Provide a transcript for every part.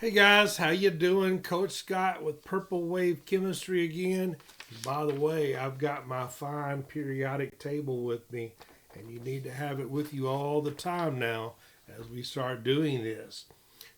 Hey guys, how you doing? Coach Scott with Purple Wave Chemistry again. By the way, I've got my fine periodic table with me, and you need to have it with you all the time now as we start doing this.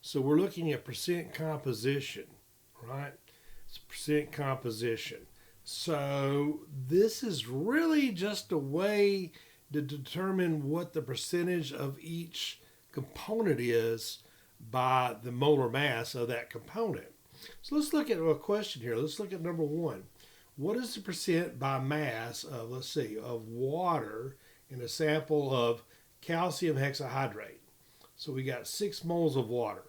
So we're looking at percent composition, right? It's percent composition. So this is really just a way to determine what the percentage of each component is by the molar mass of that component. So let's look at a question here. Let's look at number one. What is the percent by mass of, let's see, of water in a sample of calcium hexahydrate? So we got 6 moles of water.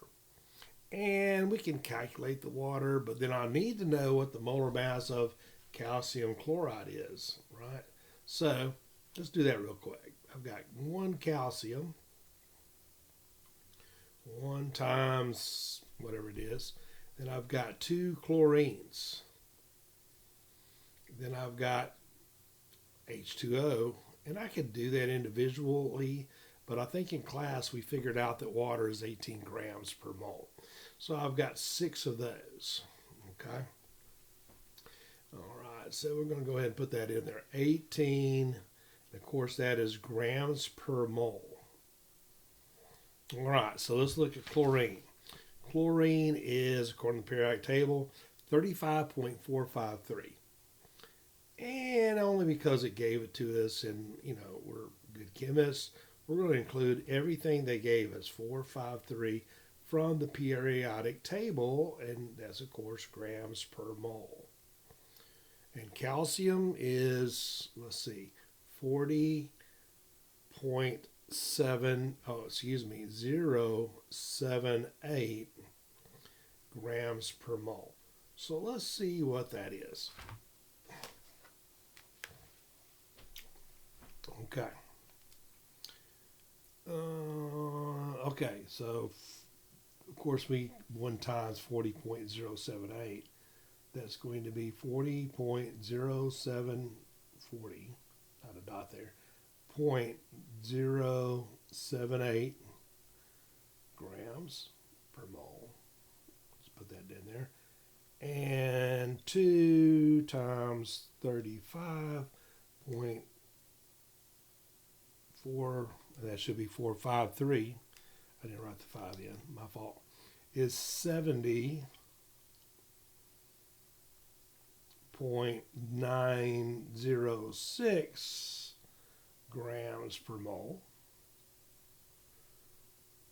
And we can calculate the water, but then I need to know what the molar mass of calcium chloride is, right? So let's do that real quick. I've got 1 calcium, 1 times whatever it is. Then I've got 2 chlorines. Then I've got H2O. And I could do that individually, but I think in class we figured out that water is 18 grams per mole. So I've got 6 of those. Okay. All right. So we're going to go ahead and put that in there. 18. And of course, that is grams per mole. All right, so let's look at chlorine. Chlorine is, according to the periodic table, 35.453. And only because it gave it to us and, we're good chemists, we're going to include everything they gave us, 453, from the periodic table, and that's, of course, grams per mole. And calcium is, let's see, 0.78 grams per mole. So let's see what that is. Okay. Okay, so of course we 1 times 40.078. That's going to be 40.0740. Not a dot there. 0.078 grams per mole. Let's put that in there. And 2 times 35.4, that should be 453. I didn't write the 5 in, my fault. Is 70.906 grams per mole.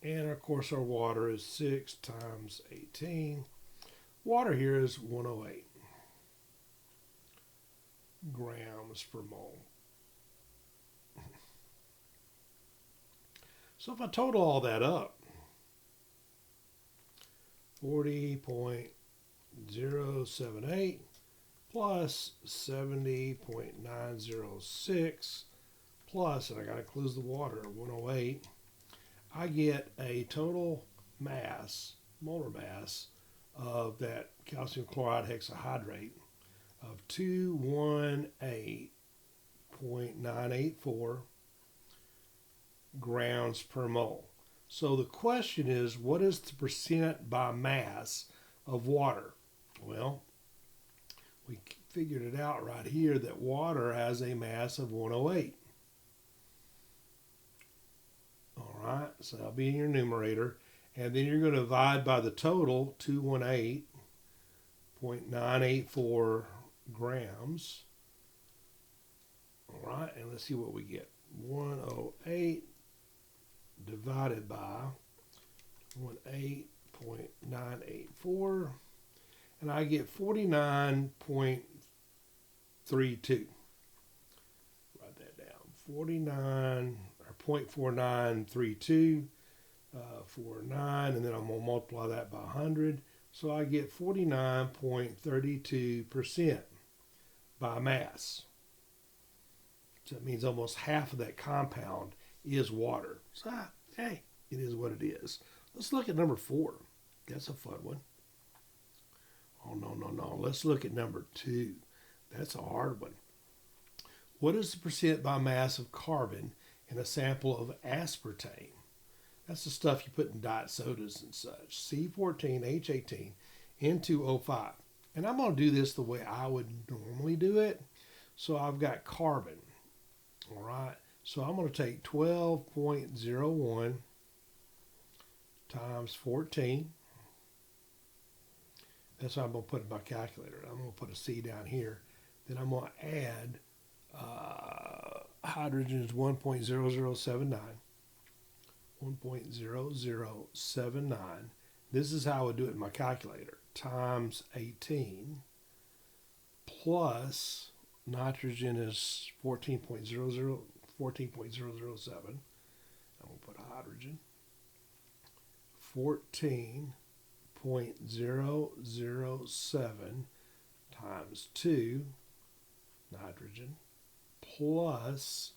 And of course our water is 6 times 18. Water here is 108 grams per mole. So if I total all that up, 40.078 plus 70.906 plus, and I got to include the water, 108, I get a total mass, molar mass, of that calcium chloride hexahydrate of 218.984 grams per mole. So the question is, what is the percent by mass of water? Well, we figured it out right here that water has a mass of 108. All right, so that'll be in your numerator. And then you're going to divide by the total, 218.984 grams. All right, and let's see what we get. 108 divided by 18.984, and I get 49.32. Write that down. 49 or 0.4932. 49, and then I'm going to multiply that by 100. So I get 49.32% by mass. So that means almost half of that compound is water. So, hey, it is what it is. Let's look at number 4. That's a fun one. Oh, no. Let's look at number 2. That's a hard one. What is the percent by mass of carbon in a sample of aspartame? That's the stuff you put in diet sodas and such. C14H18 N2O5. And I'm going to do this the way I would normally do it. So I've got carbon. All right. So I'm going to take 12.01 times 14. That's what I'm going to put in my calculator. I'm going to put a C down here. Then I'm going to add hydrogen is 1.0079. 1.0079. This is how I would do it in my calculator. Times 18 plus nitrogen is 14.007. I'm going to put hydrogen. 14.007 times 2 nitrogen plus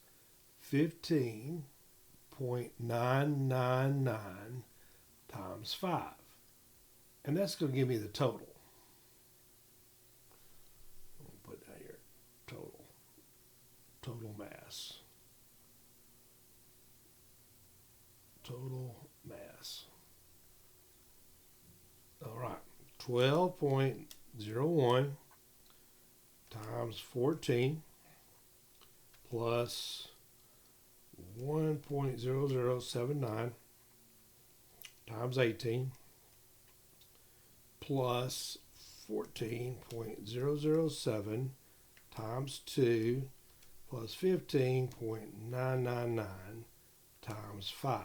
15.999 times 5. And that's going to give me the total. I'm going to put down here total mass. Total mass. All right, 12.01 times 14 plus 1.0079 times 18 plus 14.007 times 2 plus 15.999 times 5.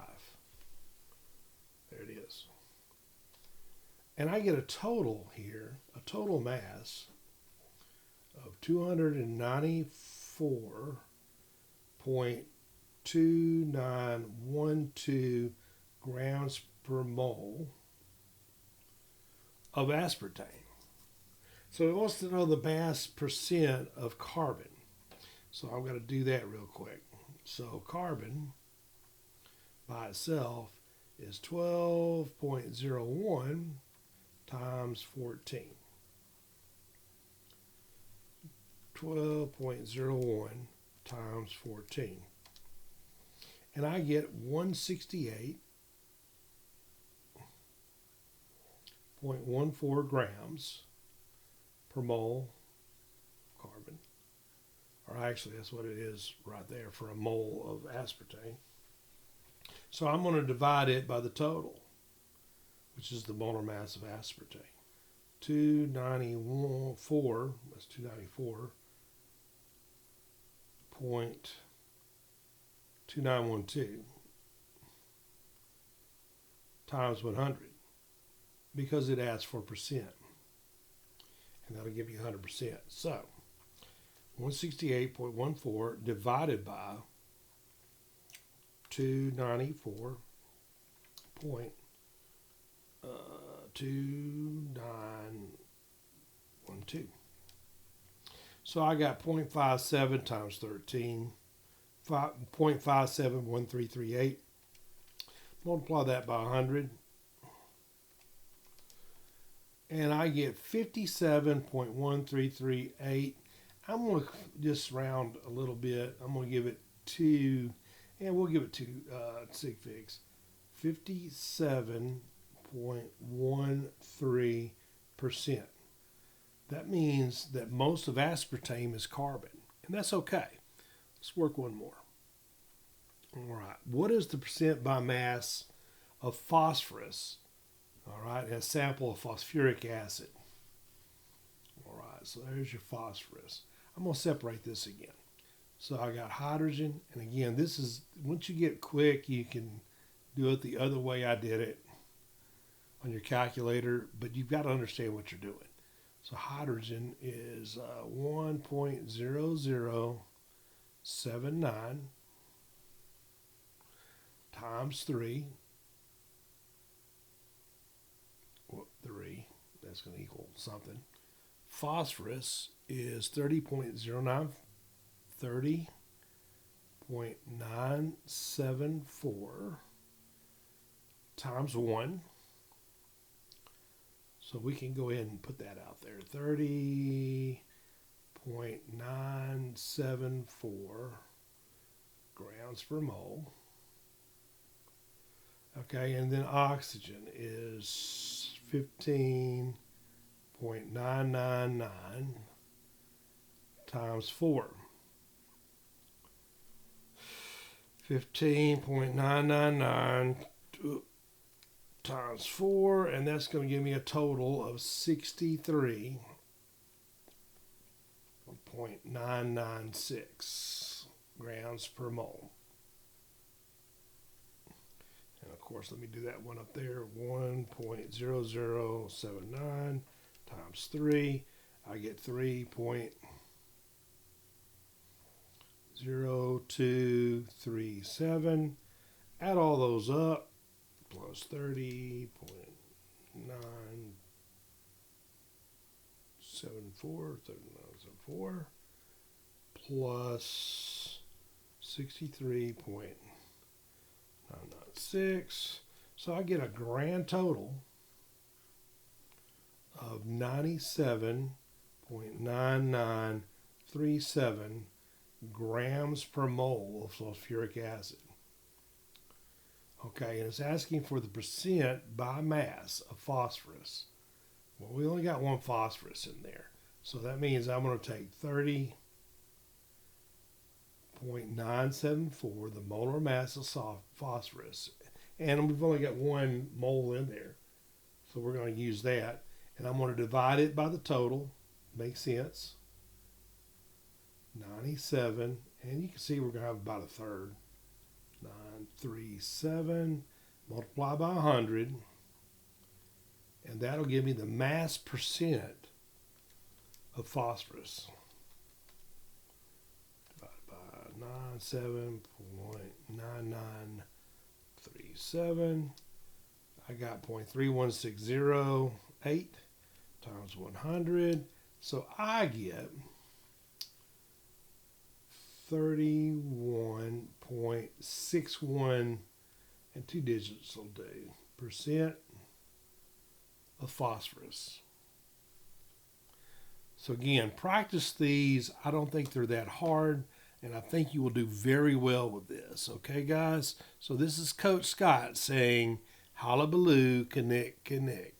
There it is. And I get a total here, a total mass of 294.2912 grams per mole of aspartame. So it wants to know the mass percent of carbon. So I'm going to do that real quick. So carbon by itself is 12.01 times 14. 12.01 times 14. And I get 168.14 grams per mole carbon. Or actually, that's what it is right there for a mole of aspartame. So I'm going to divide it by the total, which is the molar mass of aspartame. 294, that's 294.2912 times 100, because it asks for percent. And that'll give you 100%. So 168.14 divided by 294.2912. So I got 0.57 times 13, 0.571338. Multiply that by 100. And I get 57.1338. I'm going to just round a little bit. I'm going to give it 2, and we'll give it 2 sig figs. 57.13%. That means that most of aspartame is carbon, and that's okay. Let's work one more. All right, what is the percent by mass of phosphorus? All right, a sample of phosphoric acid. All right, so there's your phosphorus. I'm going to separate this again. So I got hydrogen, and again, this is, once you get quick, you can do it the other way I did it on your calculator, but you've got to understand what you're doing. So hydrogen is 1.0079 times 3. 3, that's going to equal something. Phosphorus is 30.974 times 1. So we can go ahead and put that out there. 30.974 grams per mole. Okay, and then oxygen is 15.999 times 4. 15.999 times 4, and that's going to give me a total of 63.996 grams per mole. And of course, let me do that one up there. 1.0079 times 3. I get 3.0237. Add all those up. Plus 30.974 plus 63.996. So I get a grand total of 97.9937 grams per mole of sulfuric acid. Okay, and it's asking for the percent by mass of phosphorus. Well, we only got one phosphorus in there. So that means I'm going to take 30.974, the molar mass of phosphorus. And we've only got one mole in there. So we're going to use that. And I'm going to divide it by the total. Makes sense. 97. And you can see we're going to have about a third. 937 multiply by 100, and that'll give me the mass percent of phosphorus. Divided by 97.9937. I got 0.31608 times 100. So I get 31.61, and 2 digits will do, percent of phosphorus. So again, practice these. I don't think they're that hard, and I think you will do very well with this. Okay, guys? So this is Coach Scott saying, Hullabaloo, connect, connect.